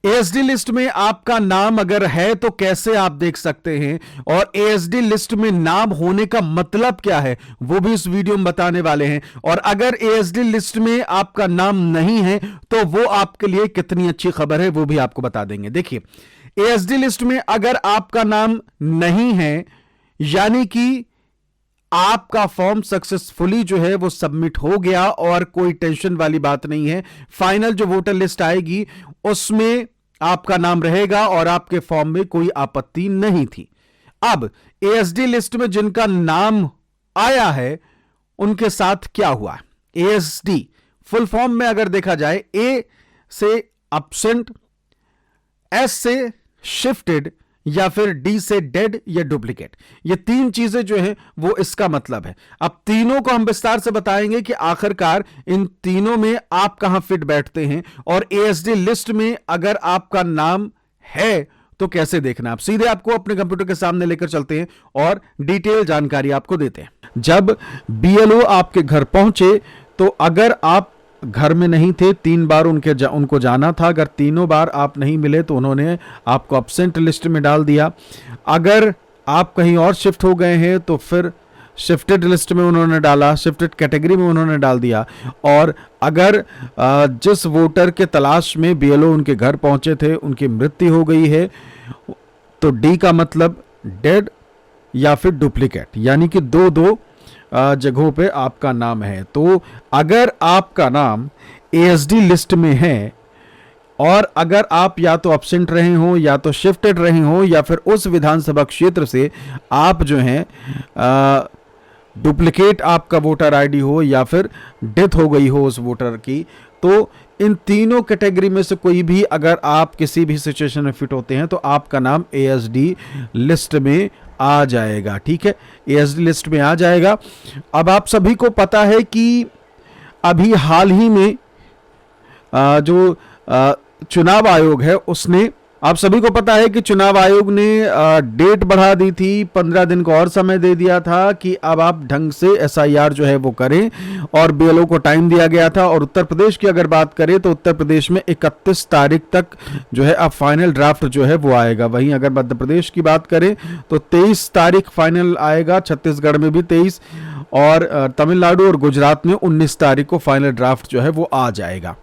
ASD list में आपका नाम अगर है तो कैसे आप देख सकते हैं, और एएसडी लिस्ट में नाम होने का मतलब क्या है वो भी इस वीडियो में बताने वाले हैं। और अगर एएसडी लिस्ट में आपका नाम नहीं है तो वो आपके लिए कितनी अच्छी खबर है वो भी आपको बता देंगे। देखिए, एएसडी लिस्ट में अगर आपका नाम नहीं है यानी कि आपका फॉर्म सक्सेसफुली जो है वो सबमिट हो गया और कोई टेंशन वाली बात नहीं है। फाइनल जो वोटर लिस्ट आएगी उसमें आपका नाम रहेगा और आपके फॉर्म में कोई आपत्ति नहीं थी। अब एएसडी लिस्ट में जिनका नाम आया है उनके साथ क्या हुआ? एएसडी फुल फॉर्म में अगर देखा जाए, ए से एब्सेंट, एस से शिफ्टेड या फिर डी से डेड या डुप्लीकेट, ये तीन चीजें जो हैं वो इसका मतलब है। अब तीनों को हम विस्तार से बताएंगे कि आखिरकार इन तीनों में आप कहां फिट बैठते हैं, और एएसडी लिस्ट में अगर आपका नाम है तो कैसे देखना। आप सीधे आपको अपने कंप्यूटर के सामने लेकर चलते हैं और डिटेल जानकारी आपको देते हैं। जब बीएलओ आपके घर पहुंचे तो अगर आप घर में नहीं थे, 3 बार उनको जाना था, अगर तीनों बार आप नहीं मिले तो उन्होंने आपको एब्सेंट लिस्ट में डाल दिया। अगर आप कहीं और शिफ्ट हो गए हैं तो फिर शिफ्टेड लिस्ट में उन्होंने डाला, शिफ्टेड कैटेगरी में उन्होंने डाल दिया। और अगर जिस वोटर के तलाश में बीएलओ उनके घर पहुंचे थे उनकी मृत्यु हो गई है तो डी का मतलब डेड या फिर डुप्लीकेट, यानी कि दो जगहों पे आपका नाम है। तो अगर आपका नाम एएसडी लिस्ट में है और अगर आप या तो एब्सेंट रहे हो या तो शिफ्टेड रहे हो या फिर उस विधानसभा क्षेत्र से आप जो हैं डुप्लीकेट आपका वोटर आईडी हो या फिर डेथ हो गई हो उस वोटर की, तो इन तीनों कैटेगरी में से कोई भी अगर आप किसी भी सिचुएशन में फिट होते हैं तो आपका नाम एएसडी लिस्ट में आ जाएगा। ठीक है, एएसडी लिस्ट में आ जाएगा। अब आप सभी को पता है कि अभी हाल ही में जो चुनाव आयोग है उसने, आप सभी को पता है कि चुनाव आयोग ने डेट बढ़ा दी थी, 15 दिन का और समय दे दिया था कि अब आप ढंग से एसआईआर जो है वो करें, और बीएलओ को टाइम दिया गया था। और उत्तर प्रदेश की अगर बात करें तो उत्तर प्रदेश में 31 तारीख तक जो है अब फाइनल ड्राफ्ट जो है वो आएगा। वहीं अगर मध्य प्रदेश की बात करें तो 23 तारीख फाइनल आएगा, छत्तीसगढ़ में भी 23, और तमिलनाडु और गुजरात में 19 तारीख को फाइनल ड्राफ्ट जो है वो आ जाएगा।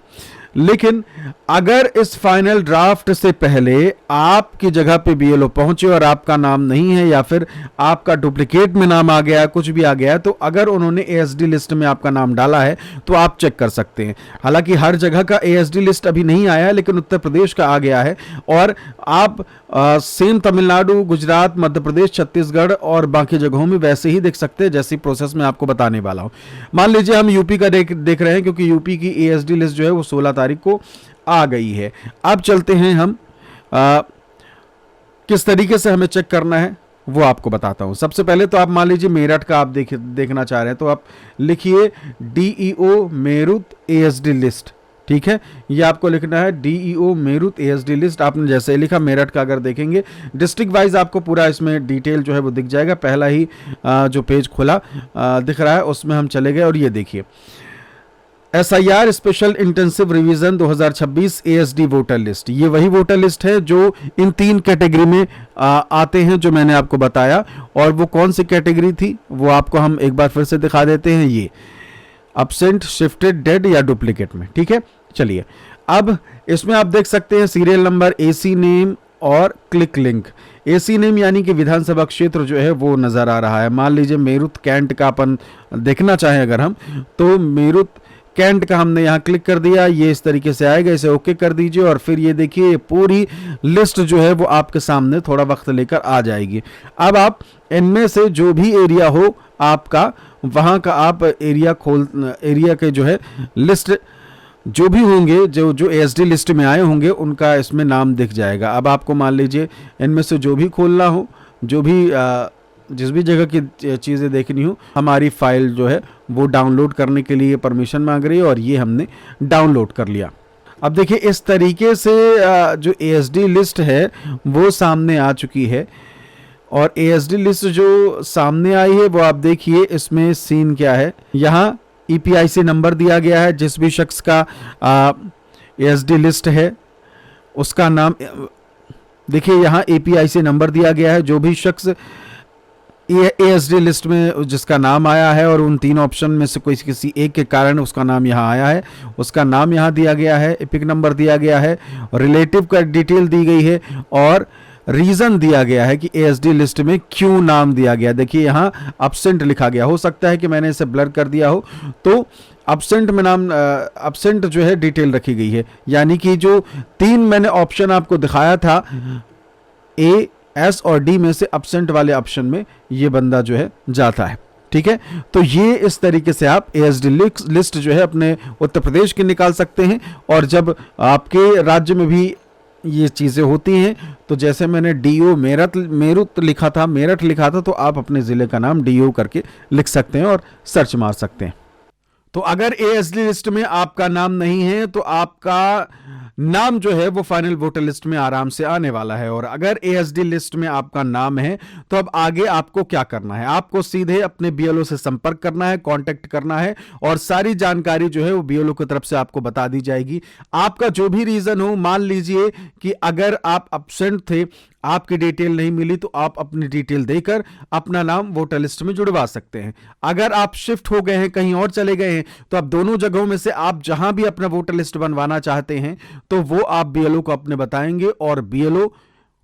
लेकिन अगर इस फाइनल ड्राफ्ट से पहले आपकी जगह पे बीएलओ पहुंचे और आपका नाम नहीं है या फिर आपका डुप्लीकेट में नाम आ गया, कुछ भी आ गया, तो अगर उन्होंने एएसडी लिस्ट में आपका नाम डाला है तो आप चेक कर सकते हैं। हालांकि हर जगह का एएसडी लिस्ट अभी नहीं आया है, लेकिन उत्तर प्रदेश का आ गया है, और आप सेम तमिलनाडु, गुजरात, मध्य प्रदेश, छत्तीसगढ़ और बाकी जगहों में वैसे ही देख सकते हैं जैसी प्रोसेस में आपको बताने वाला हूं। मान लीजिए हम यूपी का देख रहे हैं, क्योंकि यूपी की एएसडी लिस्ट जो है वो 16 तारीख को आ गई है। अब चलते हैं हम किस तरीके से हमें चेक करना है वो आपको बताता हूं। सबसे पहले तो आप मान लीजिए मेरठ का आप देखना चाह रहे हैं तो आप लिखिए डीईओ मेरठ एएसडी लिस्ट। ठीक है, ये आपको लिखना है डीईओ मेरठ एएसडी लिस्ट। आपने जैसे लिखा मेरठ का, अगर देखेंगे डिस्ट्रिक्ट वाइज आपको पूरा इसमें डिटेल जो है वो दिख जाएगा। पहला ही जो पेज खुला दिख रहा है उसमें हम चले गए, और ये देखिए SIR special intensive revision 2026 ASD voter list. ये वही वोटर लिस्ट है जो इन 3 कैटेगरी में आते हैं जो मैंने आपको बताया। और वो कौन सी कैटेगरी थी वो आपको हम एक बार फिर से दिखा देते हैं, ये एब्सेंट, शिफ्टेड, डेड या डुप्लीकेट में। ठीक है, चलिए अब इसमें आप देख सकते हैं सीरियल नंबर, एसी नेम और क्लिक लिंक। एसी नेम यानी कि विधानसभा क्षेत्र जो है वो नजर आ रहा है। मान लीजिए मेरठ कैंट का अपन देखना चाहें अगर हम, तो मेरठ कैंट का हमने यहाँ क्लिक कर दिया, ये इस तरीके से आएगा, इसे ओके कर दीजिए। और फिर ये देखिए ये पूरी लिस्ट जो है वो आपके सामने थोड़ा वक्त लेकर आ जाएगी। अब आप इनमें से जो भी एरिया हो आपका, वहाँ का आप एरिया के जो है लिस्ट जो भी होंगे, जो एएसडी लिस्ट में आए होंगे उनका इसमें नाम दिख जाएगा। अब आपको मान लीजिए इनमें से जो भी खोलना हो, जो भी जिस भी जगह की चीज़ें देखनी हो, हमारी फाइल जो है वो डाउनलोड करने के लिए परमिशन मांग रही है और ये हमने डाउनलोड कर लिया। अब देखिए इस तरीके से जो एएसडी लिस्ट है वो सामने आ चुकी है। और एएसडी लिस्ट जो सामने आई है वो आप देखिए इसमें सीन क्या है। यहाँ ईपीआईसी नंबर दिया गया है जिस भी शख्स का एएसडी लिस्ट है, उसका नाम, देखिए यहाँ एपीआई से नंबर दिया गया है। जो भी शख्स एएसडी लिस्ट में जिसका नाम आया है और उन 3 ऑप्शन में से कोई किसी एक के कारण उसका नाम यहाँ आया है, उसका नाम यहाँ दिया गया है, एपिक नंबर दिया गया है, रिलेटिव का डिटेल दी गई है और रीजन दिया गया है कि एएसडी लिस्ट में क्यों नाम दिया गया। देखिए यहाँ एब्सेंट लिखा गया, हो सकता है कि मैंने इसे ब्लर कर दिया हो, तो एब्सेंट में नाम एब्सेंट जो है डिटेल रखी गई है, यानी कि जो 3 मैंने ऑप्शन आपको दिखाया था ए, एस और डी में से एब्सेंट वाले ऑप्शन में ये बंदा जो है जाता है। ठीक है, तो ये इस तरीके से आप एएसडी लिस्ट जो है अपने उत्तर प्रदेश की निकाल सकते हैं। और जब आपके राज्य में भी ये चीज़ें होती हैं तो जैसे मैंने डीओ मेरठ लिखा था, तो आप अपने ज़िले का नाम डीओ करके लिख सकते हैं और सर्च मार सकते हैं। तो अगर एएसडी लिस्ट में आपका नाम नहीं है तो आपका नाम जो है वो फाइनल वोटर लिस्ट में आराम से आने वाला है। और अगर एएसडी लिस्ट में आपका नाम है तो अब आगे आपको क्या करना है, आपको सीधे अपने बीएलओ से संपर्क करना है, कांटेक्ट करना है और सारी जानकारी जो है वो बीएलओ की तरफ से आपको बता दी जाएगी। आपका जो भी रीजन हो, मान लीजिए कि अगर आप एब्सेंट थे, आपकी डिटेल नहीं मिली, तो आप अपनी डिटेल देकर अपना नाम वोटर लिस्ट में जुड़वा सकते हैं। अगर आप शिफ्ट हो गए हैं, कहीं और चले गए हैं, तो आप दोनों जगहों में से आप जहां भी अपना वोटर लिस्ट बनवाना चाहते हैं तो वो आप बीएलओ को अपने बताएंगे और बीएलओ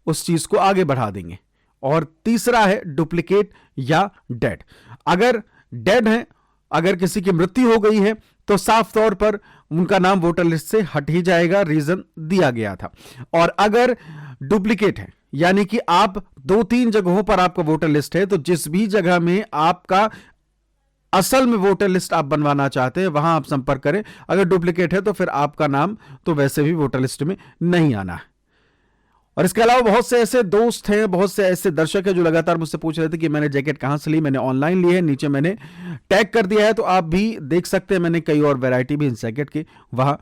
उस चीज को आगे बढ़ा देंगे। और तीसरा है डुप्लीकेट या डेड। अगर डेड है, अगर किसी की मृत्यु हो गई है तो साफ तौर पर उनका नाम वोटर लिस्ट से हट ही जाएगा, रीजन दिया गया था। और अगर डुप्लीकेट है, यानी कि आप 2-3 जगहों पर आपका वोटर लिस्ट है, तो जिस भी जगह में आपका असल में वोटर लिस्ट आप बनवाना चाहते हैं वहां आप संपर्क करें। अगर डुप्लीकेट है तो फिर आपका नाम तो वैसे भी वोटर लिस्ट में नहीं आना है। और इसके अलावा बहुत से ऐसे दोस्त हैं, बहुत से ऐसे दर्शक हैं जो लगातार मुझसे पूछ रहे थे कि मैंने जैकेट कहां से ली। मैंने ऑनलाइन ली है, नीचे मैंने टैग कर दिया है, तो आप भी देख सकते हैं। मैंने कई और वैरायटी भी इन जैकेट की वहां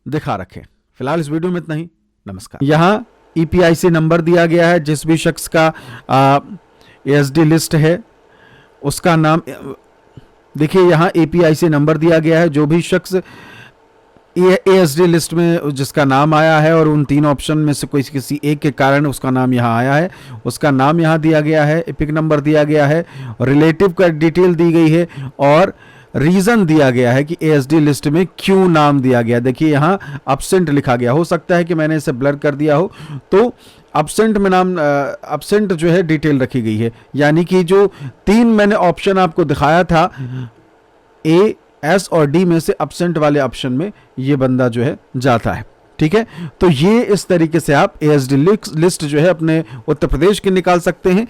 दिखा रखे। फिलहाल इस वीडियो में इतना ही, नमस्कार। यहां ईपीआई से नंबर दिया गया है। जिस भी शख्स का एएसडी लिस्ट है उसका नाम, देखिए यहाँ एपीआई से नंबर दिया गया है। जो भी शख्स एएसडी लिस्ट में जिसका नाम आया है और उन 3 ऑप्शन में से कोई किसी एक के कारण उसका नाम यहाँ आया है, उसका नाम यहाँ दिया गया है, एपिक नंबर दिया गया है, रिलेटिव का डिटेल दी गई है और रीजन दिया गया है कि एएसडी लिस्ट में क्यों नाम दिया गया। देखिए यहाँ एब्सेंट लिखा गया, हो सकता है कि मैंने इसे ब्लर कर दिया हो, तो एब्सेंट में नाम एब्सेंट जो है डिटेल रखी गई है, यानी कि जो 3 मैंने ऑप्शन आपको दिखाया था ए, एस और डी में से एब्सेंट वाले ऑप्शन में ये बंदा जो है जाता है। ठीक है, तो ये इस तरीके से आप एएसडी लिस्ट जो है अपने उत्तर प्रदेश की निकाल सकते हैं।